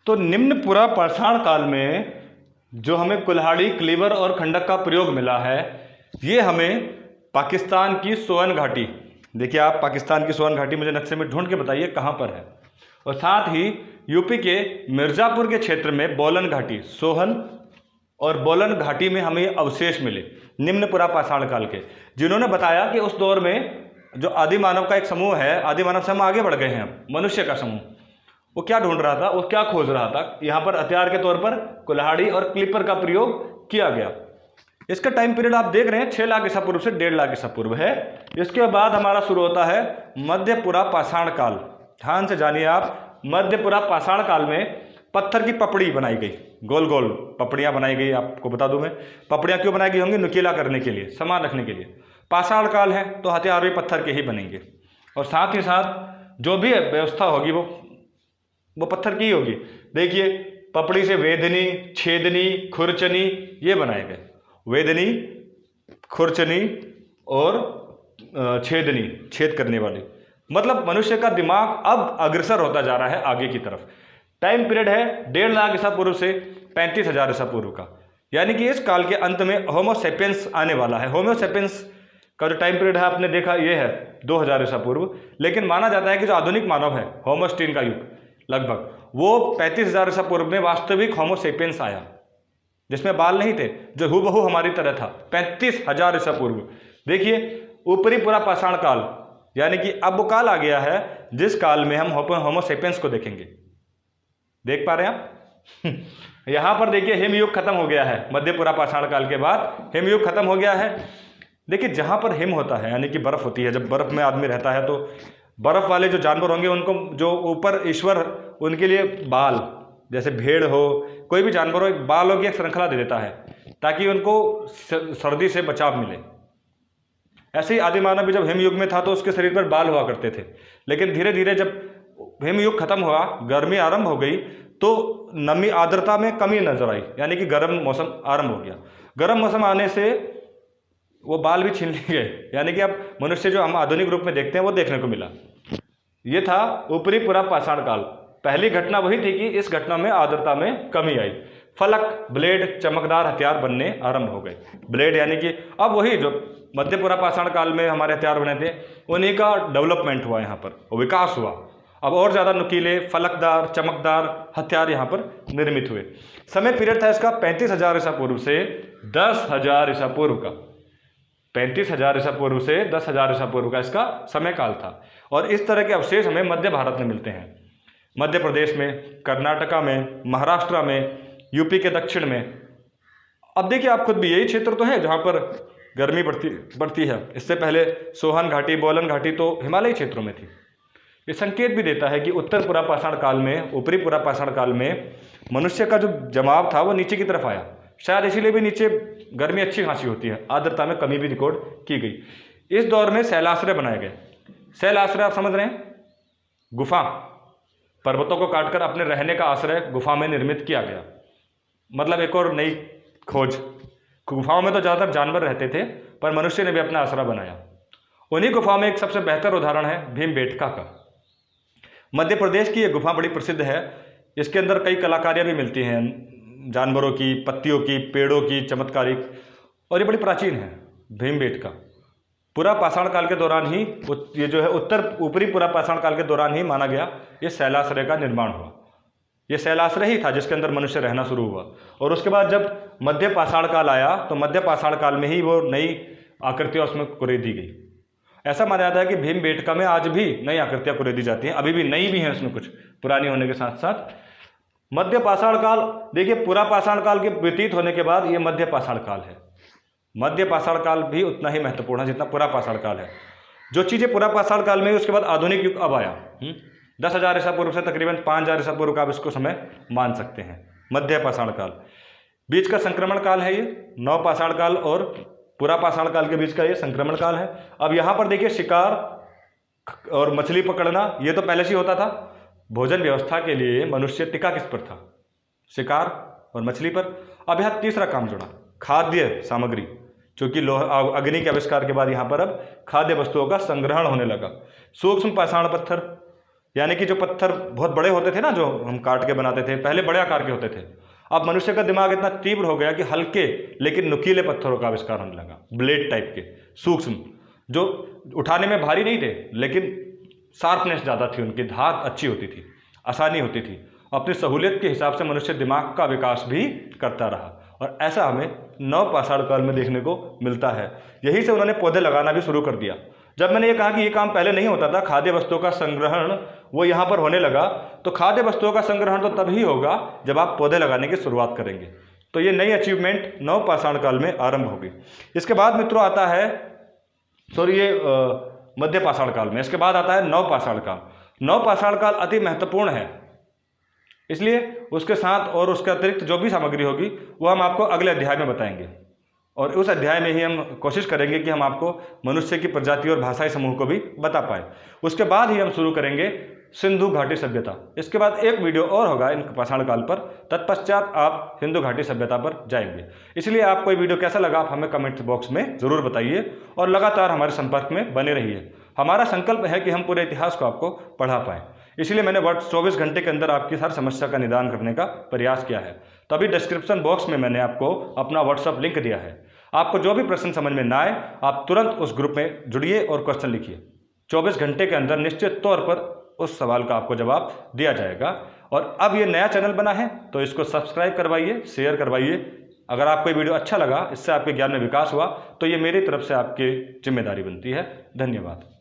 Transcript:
तो निम्न पुरा पाषाण काल में जो हमें कुल्हाड़ी, क्लीवर और खंडक का प्रयोग मिला है, ये हमें पाकिस्तान की सोअन घाटी, देखिए आप पाकिस्तान की सोअन घाटी मुझे नक्शे में ढूंढ के बताइए कहाँ पर है, और साथ ही यूपी के मिर्ज़ापुर के क्षेत्र में बोलन घाटी, सोहन और बोलन घाटी में हमें अवशेष मिले निम्न पुरा पाषाण काल के, जिन्होंने बताया कि उस दौर में जो आदि मानव का एक समूह है, आदि मानव से हम आगे बढ़ गए हैं, मनुष्य का समूह, वो क्या ढूंढ रहा था, वो क्या खोज रहा था, यहाँ पर हथियार के तौर पर कुल्हाड़ी और क्लिपर का प्रयोग किया गया। इसका टाइम पीरियड आप देख रहे हैं 6 लाख ईसा पूर्व से 1.5 लाख ईसा पूर्व है। इसके बाद हमारा शुरू होता है मध्यपुरा पाषाण काल। ध्यान से जानिए आप, मध्यपुरा पाषाण काल में पत्थर की पपड़ी बनाई गई, गोल गोल पपड़ियाँ बनाई गई। आपको बता दूं मैं, पपड़ियाँ क्यों बनाई गई होंगी? नुकीला करने के लिए, सामान रखने के लिए। पाषाण काल है तो हथियार भी पत्थर के ही बनेंगे, और साथ ही साथ जो भी व्यवस्था होगी वो पत्थर की ही होगी। देखिए पपड़ी से वेदनी, छेदनी, खुरचनी ये बनाए गए। वेदनी, खुरचनी और छेदनी, छेद करने वाली, मतलब मनुष्य का दिमाग अब अग्रसर होता जा रहा है आगे की तरफ। टाइम पीरियड है 1.5 लाख ईसा पूर्व से 35,000 ईसा पूर्व का, यानी कि इस काल के अंत में होमो सेपियंस आने वाला है। होमो सेपियंस का जो टाइम पीरियड है आपने देखा ये है 2000 ईसा पूर्व, लेकिन माना जाता है कि जो आधुनिक मानव है, होमोस्टीन का युग लगभग, वो 35,000 ईसा पूर्व में वास्तविक होमो सेपियंस आया, जिसमें बाल नहीं थे, जो हूबहू हमारी तरह था। 35,000 ईसा पूर्व। देखिए ऊपरी पूरा पाषाण काल, यानी कि अब वो काल आ गया है जिस काल में हम होमो सेपियंस को देखेंगे। देख पा रहे हैं आप? यहां पर देखिए हिमयुग खत्म हो गया है। मध्यपुरा पाषाण काल के बाद हिमयुग खत्म हो गया है। देखिए जहां पर हिम होता है, यानी कि बर्फ होती है, जब बर्फ में आदमी रहता है तो बर्फ वाले जो जानवर होंगे उनको, जो ऊपर ईश्वर उनके लिए बाल, जैसे भेड़ हो, कोई भी जानवर हो, बालों की एक श्रृंखला दे देता है ताकि उनको सर्दी से बचाव मिले। ऐसे ही आदि मानव भी जब हिमयुग में था तो उसके शरीर पर बाल हुआ करते थे, लेकिन धीरे धीरे जब हिमयुग खत्म हुआ, गर्मी आरंभ हो गई, तो नमी, आर्द्रता में कमी नजर आई, यानी कि गर्म मौसम आरंभ हो गया। गर्म मौसम आने से वो बाल भी छीन लिए गए, यानी कि अब मनुष्य जो हम आधुनिक रूप में देखते हैं वो देखने को मिला। ये था ऊपरी पूरा पाषाण काल। पहली घटना वही थी कि इस घटना में आर्द्रता में कमी आई, फलक, ब्लेड, चमकदार हथियार बनने आरंभ हो गए। ब्लेड यानी कि अब वही जो मध्यपुरा पाषाण काल में हमारे हथियार बने थे, उन्हीं का डेवलपमेंट हुआ यहाँ पर, विकास हुआ। अब और ज़्यादा नुकीले, फलकदार, चमकदार हथियार यहाँ पर निर्मित हुए। समय पीरियड था इसका 35,000 ईसा पूर्व से 10,000 ईसा पूर्व का। 35,000 ईसा पूर्व से 10,000 ईसा पूर्व का इसका समय काल था। और इस तरह के अवशेष हमें मध्य भारत में मिलते हैं, मध्य प्रदेश में, कर्नाटका में, महाराष्ट्र में, यूपी के दक्षिण में। अब देखिए आप खुद भी, यही क्षेत्र तो है जहाँ पर गर्मी बढ़ती है। इससे पहले सोहन घाटी, बोलन घाटी तो हिमालयी क्षेत्रों में थी। ये संकेत भी देता है कि उत्तर पुरा पाषाण काल में, ऊपरी पुरा पाषाण काल में मनुष्य का जो जमाव था वो नीचे की तरफ आया। शायद इसीलिए भी नीचे गर्मी अच्छी खासी होती है, आर्द्रता में कमी भी रिकॉर्ड की गई। इस दौर में शैलाश्रय बनाए गए। शैलाश्रय आप समझ रहे हैं, गुफा, पर्वतों को काटकर अपने रहने का आश्रय गुफा में निर्मित किया गया। मतलब एक और नई खोज। गुफाओं में तो ज़्यादातर जानवर रहते थे, पर मनुष्य ने भी अपना आश्रय बनाया। उन्हीं गुफाओं में एक सबसे बेहतर उदाहरण है भीमबेटका का। मध्य प्रदेश की ये गुफा बड़ी प्रसिद्ध है। इसके अंदर कई कलाकारियाँ भी मिलती हैं, जानवरों की, पत्तियों की, पेड़ों की, चमत्कारिक, और ये बड़ी प्राचीन है भीमबेटका। पूरा पाषाण काल के दौरान ही, ये जो है उत्तर ऊपरी पूरा पाषाण काल के दौरान ही माना गया ये शैलाश्रय का निर्माण हुआ। ये शैलाश्रय ही था जिसके अंदर मनुष्य रहना शुरू हुआ। और उसके बाद जब मध्य पाषाण काल आया तो मध्य पाषाण काल में ही वो नई आकृतियाँ उसमें कुरेदी गई। ऐसा माना जाता है कि भीमबेटका में आज भी नई आकृतियाँ कुरेदी जाती हैं, अभी भी नई भी हैं उसमें, कुछ पुरानी होने के साथ साथ। मध्य पाषाण काल, देखिए पूरा पाषाण काल के व्यतीत होने के बाद ये मध्य पाषाण काल है। मध्य पाषाण काल भी उतना ही महत्वपूर्ण है जितना पूरा पाषाण काल है। जो चीज़ें पूरा पाषाण काल में, उसके बाद आधुनिक युग अब आया। 10,000 ईसा पूर्व से तकरीबन 5,000 ईसा पूर्व का आप इसको समय मान सकते हैं, मध्य पाषाण काल। बीच का संक्रमण काल है ये, नव पाषाण काल और पूरा पाषाण काल के बीच का ये संक्रमण काल है। अब यहाँ पर देखिए शिकार और मछली पकड़ना ये तो पहले से होता था। भोजन व्यवस्था के लिए मनुष्य टिका किस पर था? शिकार और मछली पर। अब यहाँ तीसरा काम जुड़ा, खाद्य सामग्री, क्योंकि अग्नि के आविष्कार के बाद यहाँ पर अब खाद्य वस्तुओं का संग्रहण होने लगा। सूक्ष्म पाषाण पत्थर, यानी कि जो पत्थर बहुत बड़े होते थे ना, जो हम काट के बनाते थे, पहले बड़े आकार के होते थे। अब मनुष्य का दिमाग इतना तीव्र हो गया कि हल्के लेकिन नुकीले पत्थरों का आविष्कार होने लगा, ब्लेड टाइप के, सूक्ष्म, जो उठाने में भारी नहीं थे लेकिन शार्पनेस ज़्यादा थी, उनकी धार अच्छी होती थी, आसानी होती थी। अपनी सहूलियत के हिसाब से मनुष्य दिमाग का विकास भी करता रहा, और ऐसा हमें नवपाषाण काल में देखने को मिलता है। यहीं से उन्होंने पौधे लगाना भी शुरू कर दिया। जब मैंने ये कहा कि ये काम पहले नहीं होता था, खाद्य वस्तुओं का संग्रहण वो यहाँ पर होने लगा, तो खाद्य वस्तुओं का संग्रहण तो तभी होगा जब आप पौधे लगाने की शुरुआत करेंगे। तो ये नई अचीवमेंट नवपाषाण काल में आरंभ होगी। इसके बाद मित्रों आता है, ये मध्य पाषाण काल में, इसके बाद आता है नवपाषाण काल। नवपाषाण काल अति महत्वपूर्ण है, इसलिए उसके साथ और उसके अतिरिक्त जो भी सामग्री होगी वो हम आपको अगले अध्याय में बताएंगे, और उस अध्याय में ही हम कोशिश करेंगे कि हम आपको मनुष्य की प्रजाति और भाषाई समूह को भी बता पाए। उसके बाद ही हम शुरू करेंगे सिंधु घाटी सभ्यता। इसके बाद एक वीडियो और होगा इन पाषाण काल पर, तत्पश्चात आप सिंधु घाटी सभ्यता पर जाएंगे। इसलिए आपको ये वीडियो कैसा लगा आप हमें कमेंट बॉक्स में ज़रूर बताइए, और लगातार हमारे संपर्क में बने रहिए। हमारा संकल्प है कि हम पूरे इतिहास को आपको पढ़ा पाएँ, इसलिए मैंने 24 घंटे के अंदर आपकी हर समस्या का निदान करने का प्रयास किया है। तभी डिस्क्रिप्शन बॉक्स में मैंने आपको अपना व्हाट्सअप लिंक दिया है। आपको जो भी प्रश्न समझ में ना आए, आप तुरंत उस ग्रुप में जुड़िए और क्वेश्चन लिखिए। 24 घंटे के अंदर निश्चित तौर पर उस सवाल का आपको जवाब दिया जाएगा। और अब ये नया चैनल बना है तो इसको सब्सक्राइब करवाइए, शेयर करवाइए। अगर आपको ये वीडियो अच्छा लगा, इससे आपके ज्ञान में विकास हुआ, तो ये मेरी तरफ से आपकी जिम्मेदारी बनती है। धन्यवाद।